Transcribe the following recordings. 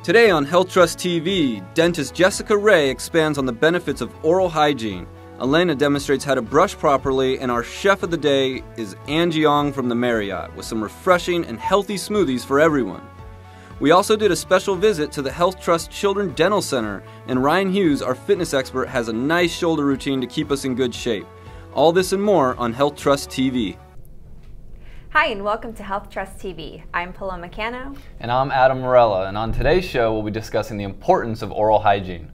Today on Health Trust TV, dentist Jessica Rae expands on the benefits of oral hygiene. Elena demonstrates how to brush properly, and our chef of the day is Angie from the Marriott with some refreshing and healthy smoothies for everyone. We also did a special visit to the Health Trust Children Dental Center, and Ryan Hughes, our fitness expert, has a nice shoulder routine to keep us in good shape. All this and more on Health Trust TV. Hi, and welcome to Health Trust TV. I'm Paloma Cano. And I'm Adam Morella, and on today's show we'll be discussing the importance of oral hygiene.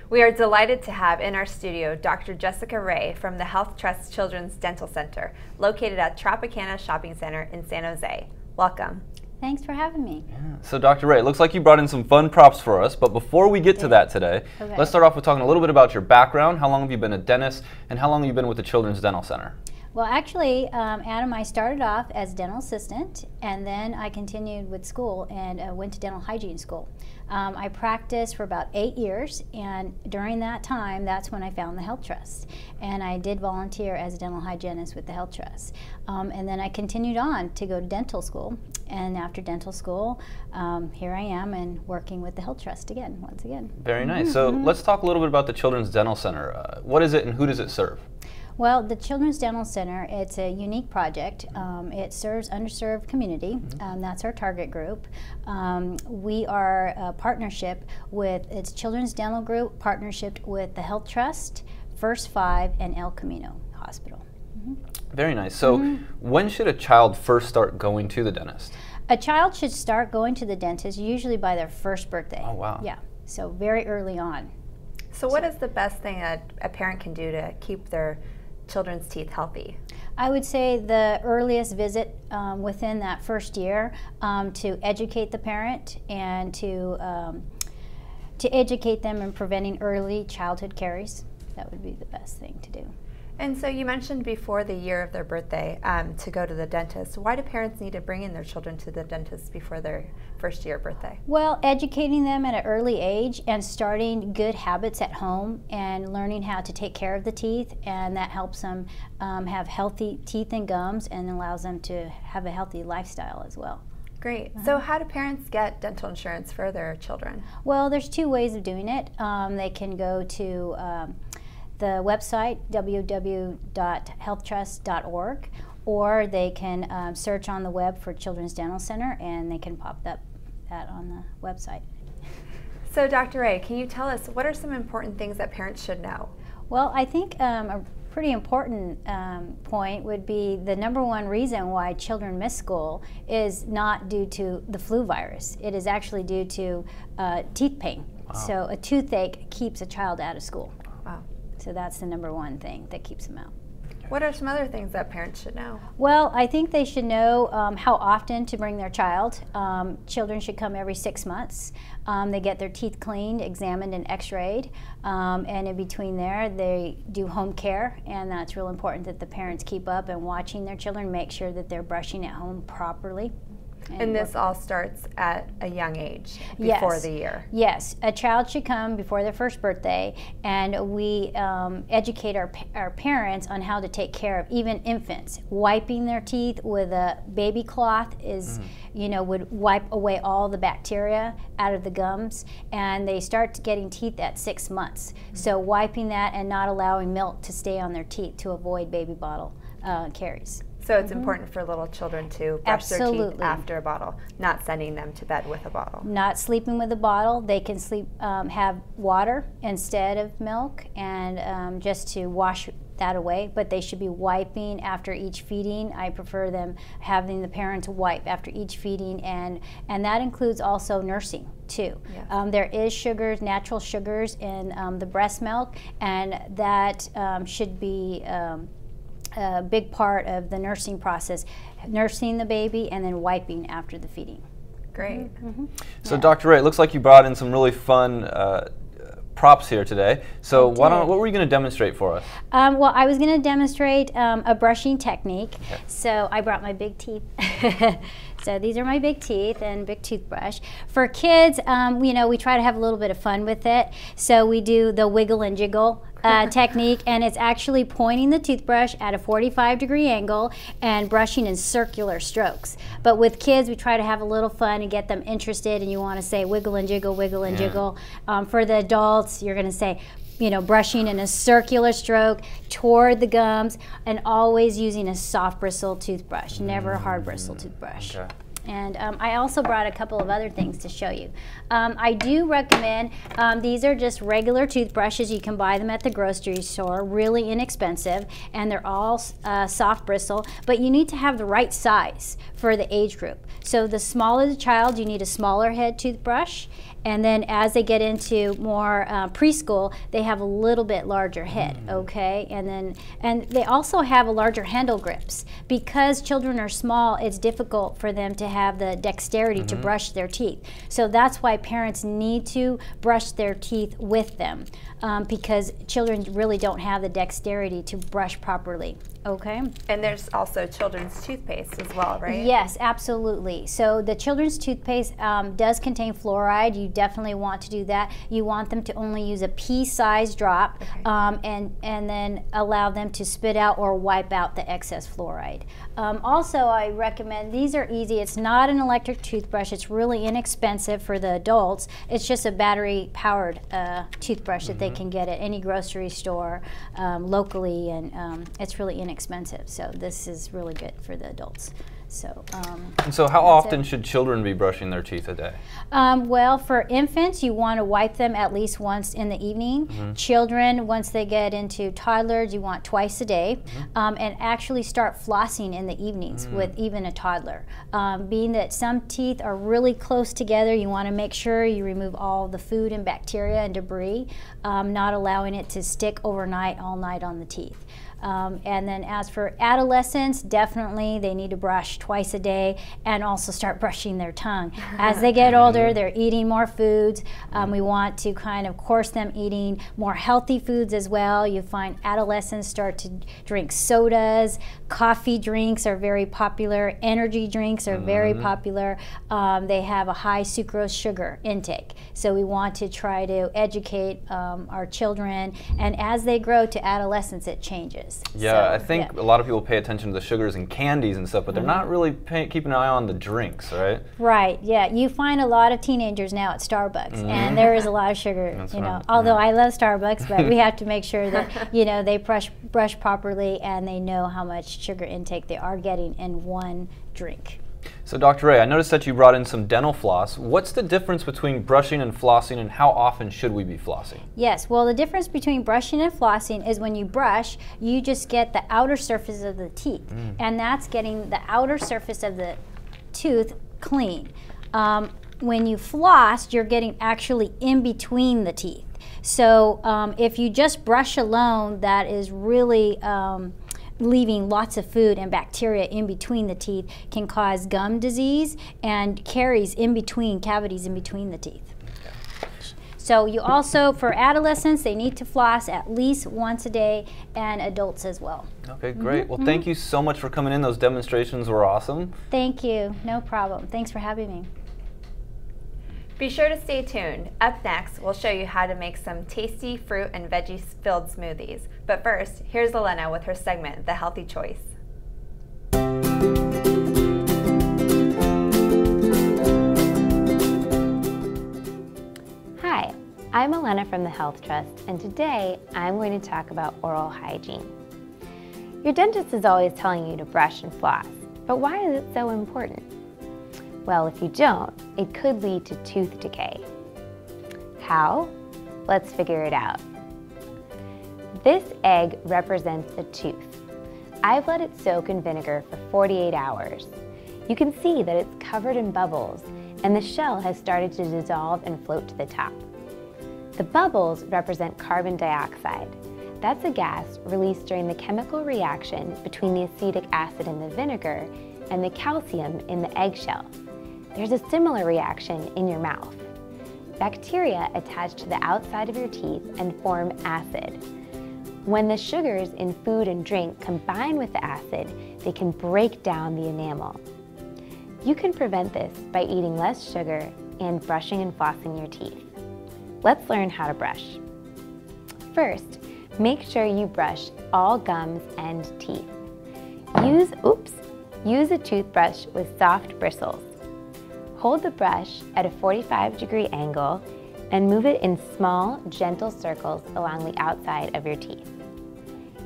We are delighted to have in our studio Dr. Jessica Rae from the Health Trust Children's Dental Center, located at Tropicana Shopping Center in San Jose. Welcome. Thanks for having me. Yeah. So Dr. Rae, it looks like you brought in some fun props for us, but before we get to that today, let's start off with talking a little bit about your background. How long have you been a dentist, and how long have you been with the Children's Dental Center? Well, actually, Adam, I started off as dental assistant, and then I continued with school and went to dental hygiene school. I practiced for about 8 years, and during that time, that's when I found the Health Trust. And I did volunteer as a dental hygienist with the Health Trust. And then I continued on to go to dental school, and after dental school, here I am and working with the Health Trust again, once again. Very nice. So let's talk a little bit about the Children's Dental Center. What is it and who does it serve? Well, the Children's Dental Center, it's a unique project. It serves underserved community. That's our target group. We are a partnership with, it's Children's Dental Group, partnership with the Health Trust, First Five, and El Camino Hospital. Very nice. So when should a child first start going to the dentist? A child should start going to the dentist usually by their first birthday. Oh, wow. Yeah, so very early on. So what is the best thing that a parent can do to keep their children's teeth healthy? I would say the earliest visit within that first year to educate the parent and to educate them in preventing early childhood caries. That would be the best thing to do. And so you mentioned before the year of their birthday to go to the dentist. Why do parents need to bring in their children to the dentist before their first year birthday? Well, educating them at an early age and starting good habits at home and learning how to take care of the teeth, and that helps them have healthy teeth and gums and allows them to have a healthy lifestyle as well. Great. So how do parents get dental insurance for their children? Well, there's two ways of doing it. They can go to the website, www.healthtrust.org, or they can search on the web for Children's Dental Center, and they can pop that on the website. So Dr. Rae, can you tell us what are some important things that parents should know? Well, I think a pretty important point would be the #1 reason why children miss school is not due to the flu virus. It is actually due to teeth pain. Wow. So a toothache keeps a child out of school. Wow. So that's the #1 thing that keeps them out. What are some other things that parents should know? Well, I think they should know how often to bring their child. Children should come every 6 months. They get their teeth cleaned, examined, and x-rayed. And in between there, they do home care, and that's real important that the parents keep up and watching their children, make sure that they're brushing at home properly. And this all starts at a young age, before the year? Yes, a child should come before their first birthday, and we educate our parents on how to take care of even infants. Wiping their teeth with a baby cloth is, would wipe away all the bacteria out of the gums, and they start getting teeth at 6 months. So wiping that and not allowing milk to stay on their teeth to avoid baby bottle caries. So it's important for little children to brush their teeth after a bottle, not sending them to bed with a bottle. Not sleeping with a bottle. They can sleep, have water instead of milk, and just to wash that away, but they should be wiping after each feeding. I prefer them having the parents wipe after each feeding, and that includes also nursing too. Yes. There is sugars, natural sugars in the breast milk, and that should be a big part of the nursing process, nursing the baby and then wiping after the feeding. Great. So Dr. Rae, it looks like you brought in some really fun props here today. So what were you going to demonstrate for us? Well, I was going to demonstrate a brushing technique. Okay. So I brought my big teeth. So these are my big teeth and big toothbrush. For kids, we try to have a little bit of fun with it. So we do the wiggle and jiggle technique, and it's actually pointing the toothbrush at a 45-degree angle and brushing in circular strokes. But with kids, we try to have a little fun and get them interested, and you want to say wiggle and jiggle, wiggle and jiggle. For the adults, you're going to say, you know, brushing in a circular stroke toward the gums, and always using a soft bristle toothbrush, never a hard bristle toothbrush. Okay. And I also brought a couple of other things to show you. I do recommend, these are just regular toothbrushes. You can buy them at the grocery store, really inexpensive, and they're all soft bristle, but you need to have the right size for the age group. So the smaller the child, you need a smaller head toothbrush, and then as they get into more preschool, they have a little bit larger head, okay? And they also have a larger handle grips. Because children are small, it's difficult for them to have the dexterity to brush their teeth. So that's why parents need to brush their teeth with them, because children really don't have the dexterity to brush properly, okay? And there's also children's toothpaste as well, right? Yes, absolutely. So the children's toothpaste does contain fluoride. You definitely want to do that. You want them to only use a pea-sized drop, and then allow them to spit out or wipe out the excess fluoride. Also, I recommend, these are easy. It's not an electric toothbrush. It's really inexpensive for the adults. It's just a battery-powered toothbrush that they can get at any grocery store locally, and it's really inexpensive. So this is really good for the adults. So, and so how often should children be brushing their teeth a day? Well, for infants, you want to wipe them at least once in the evening. Children, once they get into toddlers, you want twice a day, and actually start flossing in the evenings with even a toddler. Being that some teeth are really close together, you want to make sure you remove all the food and bacteria and debris, not allowing it to stick overnight, all night on the teeth. And then as for adolescents, definitely they need to brush twice a day and also start brushing their tongue. As they get older, they're eating more foods. We want to kind of course them eating more healthy foods as well. You find adolescents start to drink sodas, coffee drinks are very popular, energy drinks are very popular. They have a high sucrose sugar intake. So we want to try to educate our children, and as they grow to adolescence, it changes. Yeah, so, I think a lot of people pay attention to the sugars and candies and stuff, but they're not really keeping an eye on the drinks, right? Right, yeah. You find a lot of teenagers now at Starbucks, and there is a lot of sugar, although I love Starbucks, but we have to make sure that, they brush properly and they know how much sugar intake they are getting in one drink. So Dr. Rae, I noticed that you brought in some dental floss. What's the difference between brushing and flossing, and how often should we be flossing? Yes, well, the difference between brushing and flossing is when you brush, you just get the outer surface of the teeth, and that's getting the outer surface of the tooth clean. When you floss, you're getting actually in between the teeth. So if you just brush alone, that is really leaving lots of food and bacteria in between the teeth, can cause gum disease and caries in between, cavities in between the teeth. So you also, for adolescents, they need to floss at least once a day, and adults as well. Okay, great. Well, thank you so much for coming in. Those demonstrations were awesome. Thank you. No problem. Thanks for having me. Be sure to stay tuned. Up next, we'll show you how to make some tasty fruit and veggie-filled smoothies. But first, here's Elena with her segment, The Healthy Choice. Hi, I'm Elena from the Health Trust, and today I'm going to talk about oral hygiene. Your dentist is always telling you to brush and floss, but why is it so important? Well, if you don't, it could lead to tooth decay. How? Let's figure it out. This egg represents a tooth. I've let it soak in vinegar for 48 hours. You can see that it's covered in bubbles, and the shell has started to dissolve and float to the top. The bubbles represent carbon dioxide. That's a gas released during the chemical reaction between the acetic acid in the vinegar and the calcium in the eggshell. There's a similar reaction in your mouth. Bacteria attach to the outside of your teeth and form acid. When the sugars in food and drink combine with the acid, they can break down the enamel. You can prevent this by eating less sugar and brushing and flossing your teeth. Let's learn how to brush. First, Make sure you brush all gums and teeth. Use a toothbrush with soft bristles. Hold the brush at a 45-degree angle and move it in small, gentle circles along the outside of your teeth.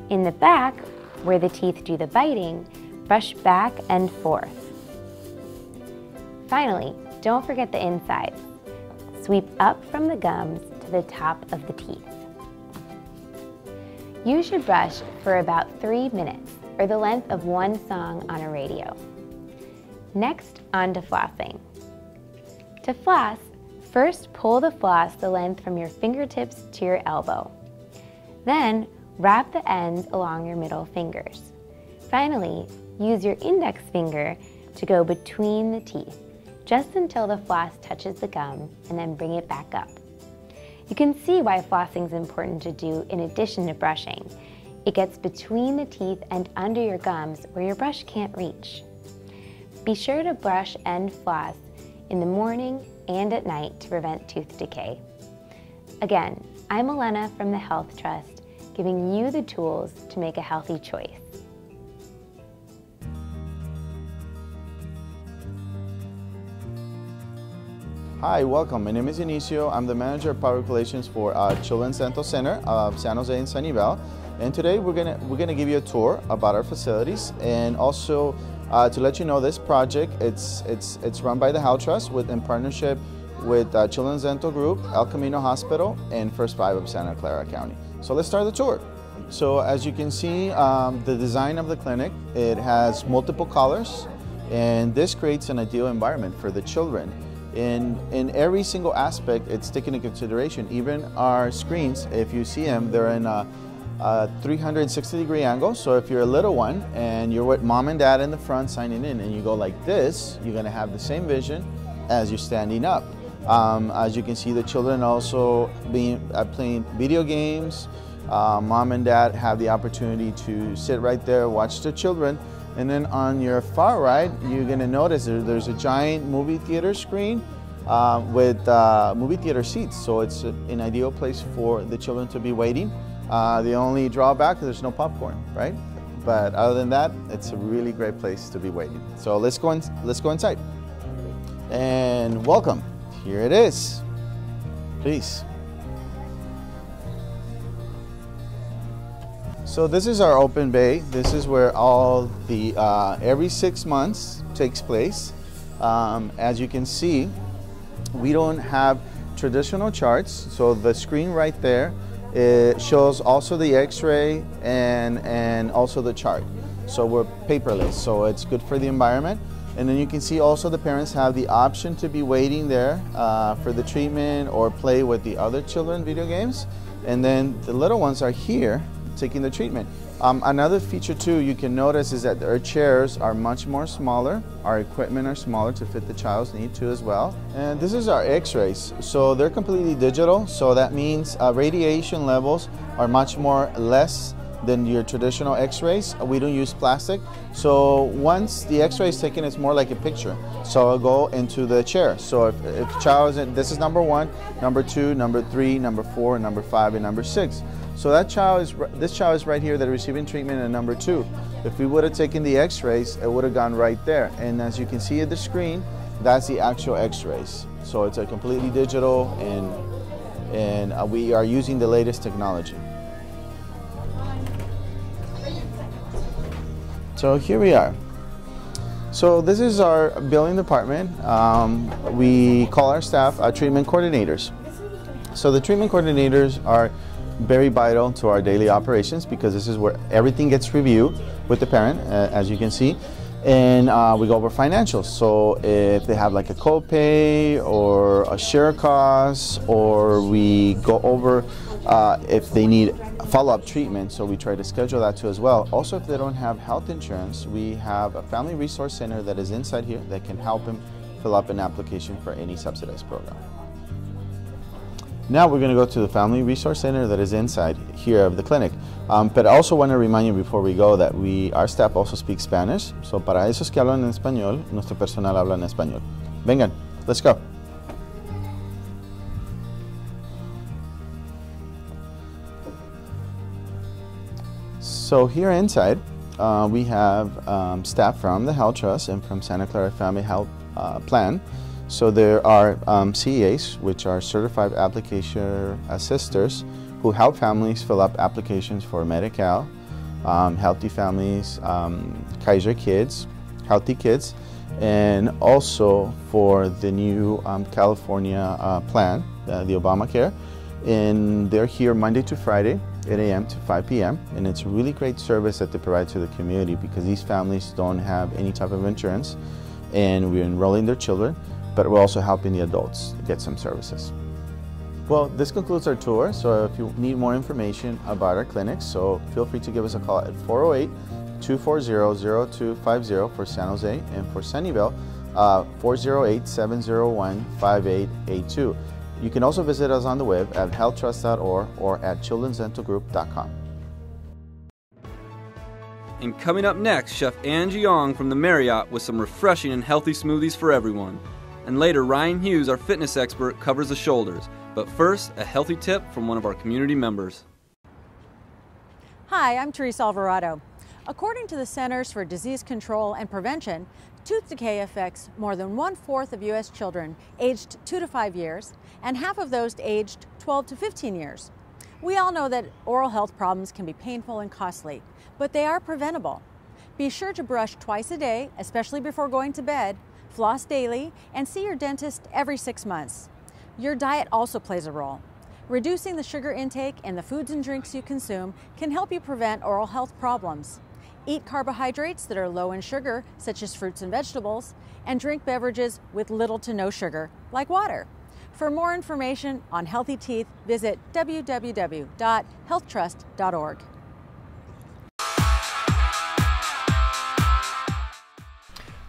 In the back, where the teeth do the biting, brush back and forth. Finally, don't forget the inside. Sweep up from the gums to the top of the teeth. Use your brush for about 3 minutes, or the length of one song on a radio. Next, on to flossing. To floss, first pull the floss the length from your fingertips to your elbow. Then, wrap the ends along your middle fingers. Finally, use your index finger to go between the teeth, just until the floss touches the gum, and then bring it back up. You can see why flossing is important to do in addition to brushing. It gets between the teeth and under your gums where your brush can't reach. Be sure to brush and floss in the morning and at night to prevent tooth decay. Again, I'm Elena from the Health Trust, giving you the tools to make a healthy choice. Hi, welcome. My name is Dionisio. I'm the manager of public relations for Children's Dental Center of San Jose and Sunnyvale. And today we're gonna give you a tour about our facilities, and also to let you know this project it's run by the Health Trust in partnership with Children's Dental Group, El Camino Hospital, and First 5 of Santa Clara County. So let's start the tour. So as you can see, the design of the clinic, it has multiple colors, and this creates an ideal environment for the children. In every single aspect, it's taken into consideration. Even our screens, if you see them, they're in a 360-degree angle. So if you're a little one and you're with mom and dad in the front signing in, and you go like this, you're gonna have the same vision as you're standing up. As you can see, the children also playing video games. Mom and dad have the opportunity to sit right there, watch their children. And then on your far right, you're gonna notice there's a giant movie theater screen with movie theater seats. So it's an ideal place for the children to be waiting. The only drawback is there's no popcorn, right? But other than that, it's a really great place to be waiting. So let's go inside. And welcome. Here it is. Please. So this is our open bay. This is where all the every 6 months takes place. As you can see, we don't have traditional charts. So the screen right there, it shows also the x-ray and also the chart. So we're paperless, so it's good for the environment. And then you can see also the parents have the option to be waiting there for the treatment or play with the other children video games. And then the little ones are here taking the treatment. Another feature too you can notice is that our chairs are much more smaller. Our equipment are smaller to fit the child's need too as well. And this is our x-rays. So they're completely digital. So that means radiation levels are much more less than your traditional x-rays. We don't use plastic. So once the x-ray is taken, it's more like a picture. So I'll go into the chair. So if child is in, this is number 1, number 2, number 3, number 4, number 5, and number 6. So this child is right here that is receiving treatment at number 2. If we would have taken the x-rays, it would have gone right there. And as you can see at the screen, that's the actual x-rays. So it's a completely digital, and we are using the latest technology. So here we are. So this is our billing department. We call our staff treatment coordinators. So the treatment coordinators are very vital to our daily operations because this is where everything gets reviewed with the parent, as you can see. And we go over financials. So if they have like a copay or a share cost, or we go over if they need follow-up treatment, so we try to schedule that too as well. Also, if they don't have health insurance, we have a family resource center that is inside here that can help them fill up an application for any subsidized program. Now we're going to go to the family resource center that is inside here of the clinic. But I also want to remind you before we go that our staff also speaks Spanish. So para esos que hablan en español, nuestro personal habla en español. Vengan, let's go. So here inside, we have staff from the Health Trust and from Santa Clara Family Health Plan. So there are CEAs, which are Certified Application Assisters, who help families fill up applications for Medi-Cal, Healthy Families, Kaiser Kids, Healthy Kids, and also for the new California plan, the Obamacare. And they're here Monday to Friday, 8 a.m. to 5 p.m. And it's a really great service that they provide to the community because these families don't have any type of insurance, and we're enrolling their children, but we're also helping the adults get some services. Well, this concludes our tour. So if you need more information about our clinics, so feel free to give us a call at 408-240-0250 for San Jose, and for Sunnyvale, 408-701-5882. You can also visit us on the web at healthtrust.org or at childrensdentalgroup.com. And coming up next, Chef Angie from the Marriott with some refreshing and healthy smoothies for everyone. And later, Ryan Hughes, our fitness expert, covers the shoulders. But first, a healthy tip from one of our community members. Hi, I'm Teresa Alvarado. According to the Centers for Disease Control and Prevention, tooth decay affects more than 1/4 of U.S. children aged 2 to 5 years, and half of those aged 12 to 15 years. We all know that oral health problems can be painful and costly, but they are preventable. Be sure to brush twice a day, especially before going to bed, floss daily, and see your dentist every 6 months. Your diet also plays a role. Reducing the sugar intake and the foods and drinks you consume can help you prevent oral health problems. Eat carbohydrates that are low in sugar, such as fruits and vegetables, and drink beverages with little to no sugar, like water. For more information on healthy teeth, visit www.healthtrust.org.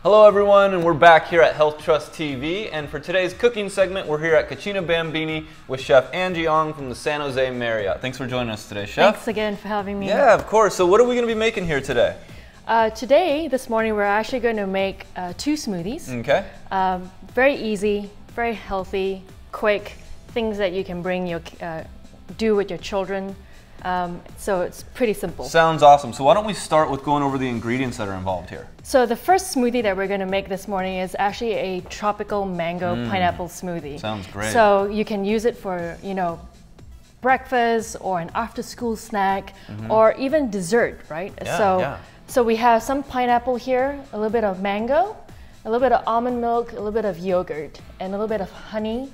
Hello everyone, and we're back here at Health Trust TV, and for today's cooking segment, we're here at Cucina Bambini with Chef Angie from the San Jose Marriott. Thanks for joining us today, Chef. Thanks again for having me. Yeah, of course. So what are we going to be making here today? This morning, we're actually going to make 2 smoothies. Okay. Very easy, very healthy, quick, things that you can do with your children. So it's pretty simple. Sounds awesome. So why don't we start with going over the ingredients that are involved here? So the first smoothie that we're going to make this morning is actually a tropical mango pineapple smoothie. Sounds great. So you can use it for, breakfast or an after-school snack or even dessert, right? Yeah, So we have some pineapple here, a little bit of mango, a little bit of almond milk, a little bit of yogurt, and a little bit of honey,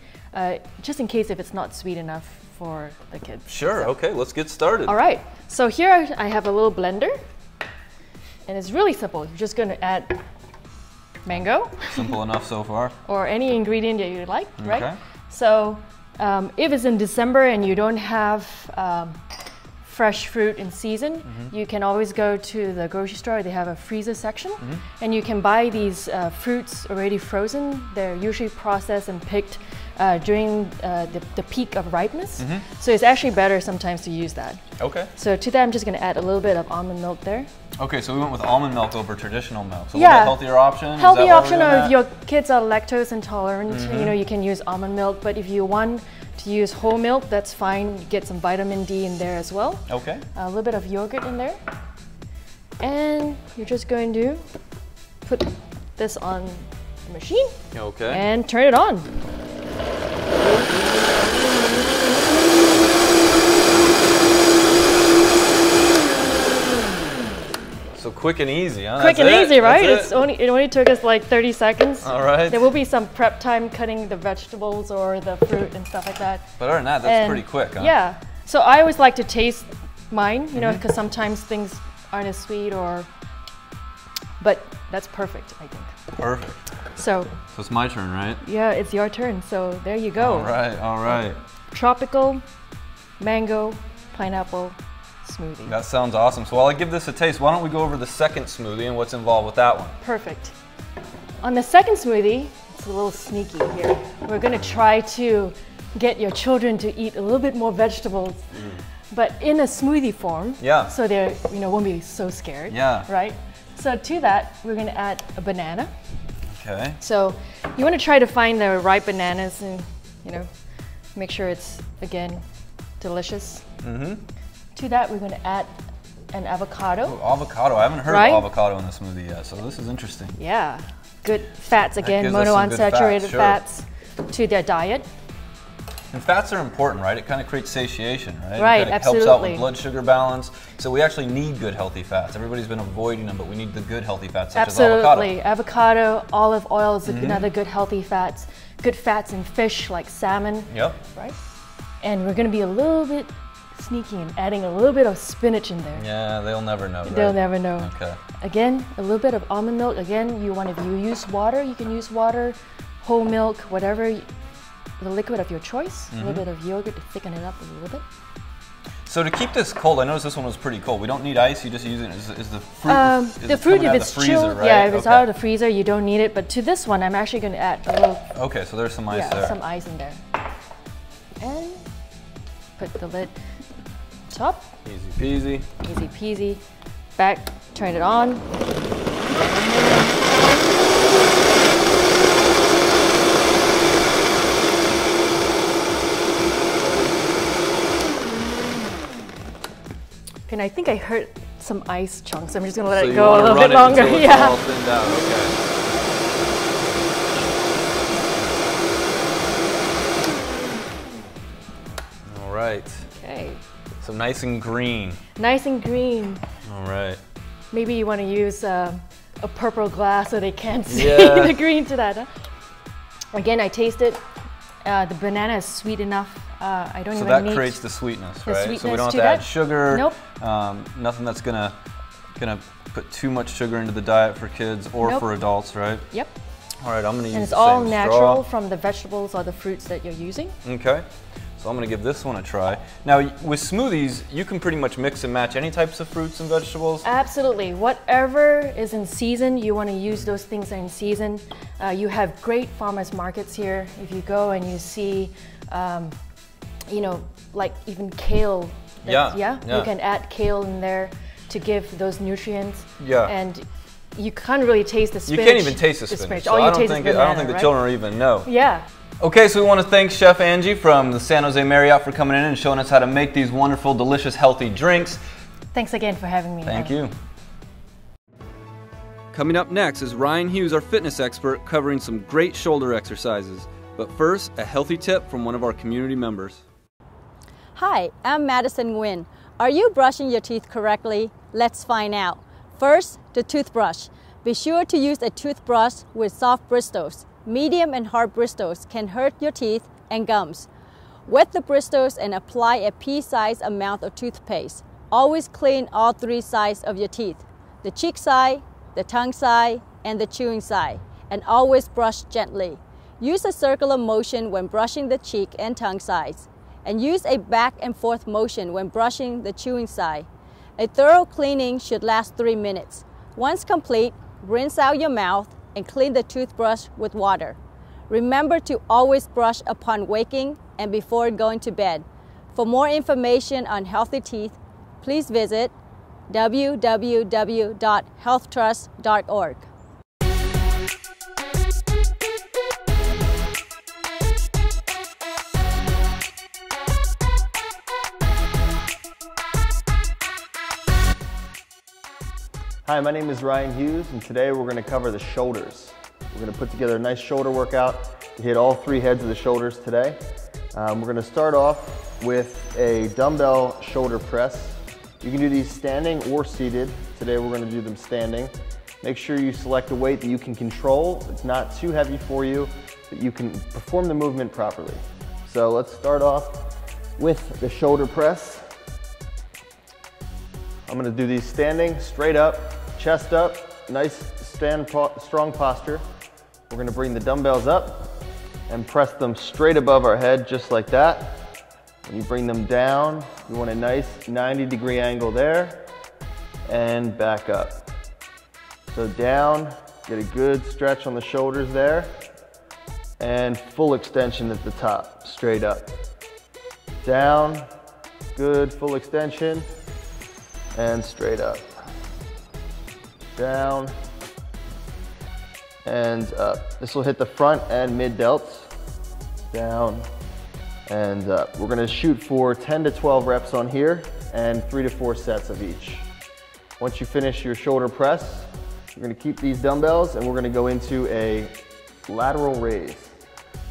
just in case if it's not sweet enough for the kids. Sure, okay, let's get started. All right, so here I have a little blender, and it's really simple. You're just going to add mango. Simple enough so far. Or any ingredient that you like, right? So if it's in December and you don't have fresh fruit in season, you can always go to the grocery store. They have a freezer section, and you can buy these fruits already frozen. They're usually processed and picked during the peak of ripeness. So it's actually better sometimes to use that. Okay. So to that, I'm just going to add a little bit of almond milk there. Okay, so we went with almond milk over traditional milk. So yeah, a healthier option? Healthy option, or if your kids are lactose intolerant, you can use almond milk. But if you want to use whole milk, that's fine. You get some vitamin D in there as well. Okay. A little bit of yogurt in there. And you're just going to put this on the machine. Okay. And turn it on. So quick and easy, huh? Quick and easy, right? It only took us like 30 seconds. All right. There will be some prep time cutting the vegetables or the fruit and stuff like that. But other than that, that's pretty quick, huh? Yeah. So I always like to taste mine, because sometimes things aren't as sweet but that's perfect, I think. Perfect. So it's my turn, right? Yeah, it's your turn. So there you go. All right, all right. Tropical mango pineapple smoothie. That sounds awesome. So while I give this a taste, why don't we go over the second smoothie and what's involved with that one? Perfect. On the second smoothie, it's a little sneaky here. We're going to try to get your children to eat a little bit more vegetables, but in a smoothie form. Yeah. So they won't be so scared. Yeah. Right? So to that, we're going to add a banana. Okay. So you want to try to find the ripe bananas and, make sure it's, again, delicious. To that, we're going to add and avocado. Oh, avocado. I haven't heard of avocado in the smoothie yet, so this is interesting. Yeah. Good fats again, gives us some good monounsaturated fats, fats to their diet. And fats are important, right? It kind of creates satiation, right? Right, it absolutely. helps out with blood sugar balance. So we actually need good healthy fats. Everybody's been avoiding them, but we need the good healthy fats such as avocado. Absolutely. Avocado, olive oil is another good healthy fats. Good fats in fish like salmon. Yep. Right? And we're going to be a little bit sneaky and adding a little bit of spinach in there. Yeah, they'll never know, right? They'll never know. Okay. Again, a little bit of almond milk. Again, if you use water, you can use water, whole milk, whatever, the liquid of your choice. A little bit of yogurt to thicken it up a little bit. So to keep this cold, I noticed this one was pretty cold. We don't need ice, you just use it. Is the fruit, the fruit, if it's chilled, right? yeah, if it's out of the freezer, you don't need it. But to this one, I'm actually going to add a little. Okay, so there's some ice there. Yeah, some ice in there. And put the lid top. Easy peasy. Easy peasy. Back, turn it on. And I think I heard some ice chunks. I'm just gonna let it go a little bit longer. Yeah. All thinned out. Okay. All right. Okay. So nice and green. Nice and green. All right. Maybe you want to use a purple glass so they can't see the green to that. Huh? Again, I tasted. The banana is sweet enough. I don't even need. So that creates the sweetness, right? Sweetness so we don't have to add sugar. Nope. Nothing that's gonna put too much sugar into the diet for kids or for adults, right? Yep. All right, I'm gonna use and it's the all same natural straw. from the vegetables or the fruits that you're using. Okay. So I'm gonna give this one a try. Now with smoothies, you can pretty much mix and match any types of fruits and vegetables. Absolutely. Whatever is in season, you want to use those things that are in season. You have great farmers markets here. If you go and you see, you know, like even kale. You can add kale in there to give those nutrients. Yeah. And you can't really taste the spinach. You can't even taste the spinach. So I don't think the children even know. Yeah. Okay, so we want to thank Chef Angie from the San Jose Marriott for coming in and showing us how to make these wonderful, delicious, healthy drinks. Thanks again for having me. Thank you. Coming up next is Ryan Hughes, our fitness expert, covering some great shoulder exercises. But first, a healthy tip from one of our community members. Hi, I'm Madison Nguyen. Are you brushing your teeth correctly? Let's find out. First, the toothbrush. Be sure to use a toothbrush with soft bristles. Medium and hard bristles can hurt your teeth and gums. Wet the bristles and apply a pea-sized amount of toothpaste. Always clean all three sides of your teeth, the cheek side, the tongue side, and the chewing side, and always brush gently. Use a circular motion when brushing the cheek and tongue sides, and use a back and forth motion when brushing the chewing side. A thorough cleaning should last 3 minutes. Once complete, rinse out your mouth and clean the toothbrush with water. Remember to always brush upon waking and before going to bed. For more information on healthy teeth, please visit www.healthtrust.org. Hi, my name is Ryan Hughes, and today we're going to cover the shoulders. We're going to put together a nice shoulder workout to hit all three heads of the shoulders today. We're going to start off with a dumbbell shoulder press. You can do these standing or seated. Today we're going to do them standing. Make sure you select a weight that you can control. It's not too heavy for you, that you can perform the movement properly. So let's start off with the shoulder press. I'm going to do these standing, straight up, chest up, nice strong posture. We're going to bring the dumbbells up and press them straight above our head, just like that. When you bring them down, you want a nice 90-degree angle there, and back up. So down, get a good stretch on the shoulders there, and full extension at the top, straight up. Down, good full extension, and straight up. Down and up. This will hit the front and mid delts. Down and up. We're going to shoot for 10 to 12 reps on here and 3 to 4 sets of each. Once you finish your shoulder press, you're going to keep these dumbbells and we're going to go into a lateral raise.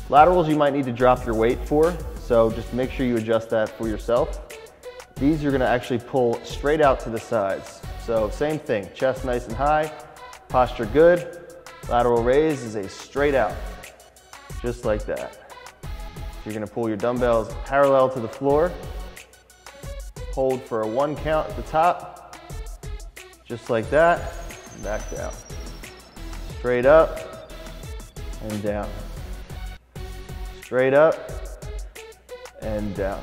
Laterals you might need to drop your weight for, so just make sure you adjust that for yourself. These you're going to actually pull straight out to the sides. So same thing, chest nice and high, posture good. Lateral raise is a straight out, just like that. So you're going to pull your dumbbells parallel to the floor. Hold for a 1 count at the top, just like that, and back down. Straight up and down. Straight up and down.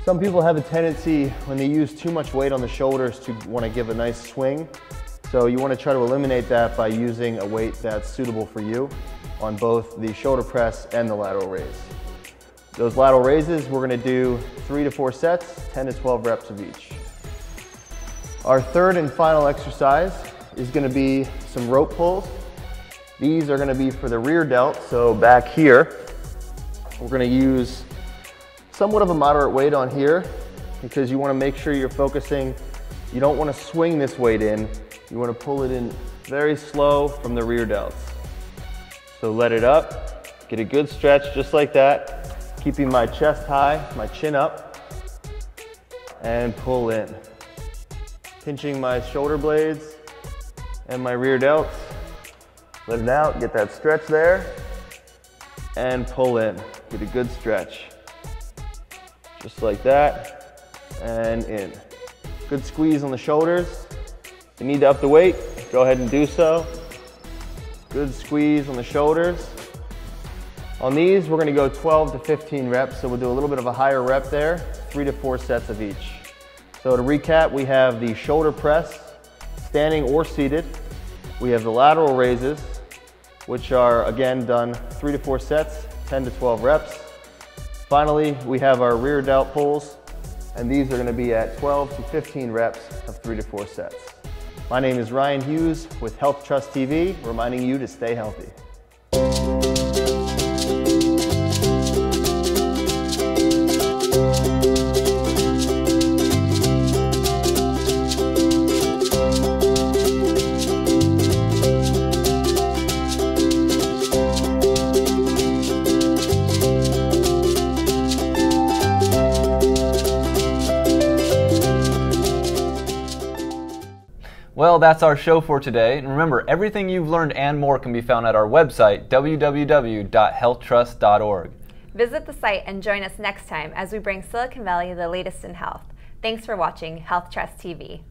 Some people have a tendency when they use too much weight on the shoulders to want to give a nice swing. So you want to try to eliminate that by using a weight that's suitable for you on both the shoulder press and the lateral raise. Those lateral raises, we're going to do 3 to 4 sets, 10 to 12 reps of each. Our third and final exercise is going to be some rope pulls. These are going to be for the rear delt, so back here. We're going to use somewhat of a moderate weight on here because you want to make sure you're focusing. You don't want to swing this weight in. You want to pull it in very slow from the rear delts. So let it up, get a good stretch just like that, keeping my chest high, my chin up, and pull in. Pinching my shoulder blades and my rear delts. Let it out, get that stretch there, and pull in. Get a good stretch. Just like that, and in. Good squeeze on the shoulders. If you need to up the weight, go ahead and do so. Good squeeze on the shoulders. On these, we're gonna go 12 to 15 reps, so we'll do a little bit of a higher rep there, 3 to 4 sets of each. So to recap, we have the shoulder press, standing or seated. We have the lateral raises, which are again done 3 to 4 sets, 10 to 12 reps. Finally, we have our rear delt pulls, and these are going to be at 12 to 15 reps of 3 to 4 sets. My name is Ryan Hughes with Health Trust TV, reminding you to stay healthy. Well, that's our show for today. And remember, everything you've learned and more can be found at our website, www.healthtrust.org. Visit the site and join us next time as we bring Silicon Valley the latest in health. Thanks for watching Health Trust TV.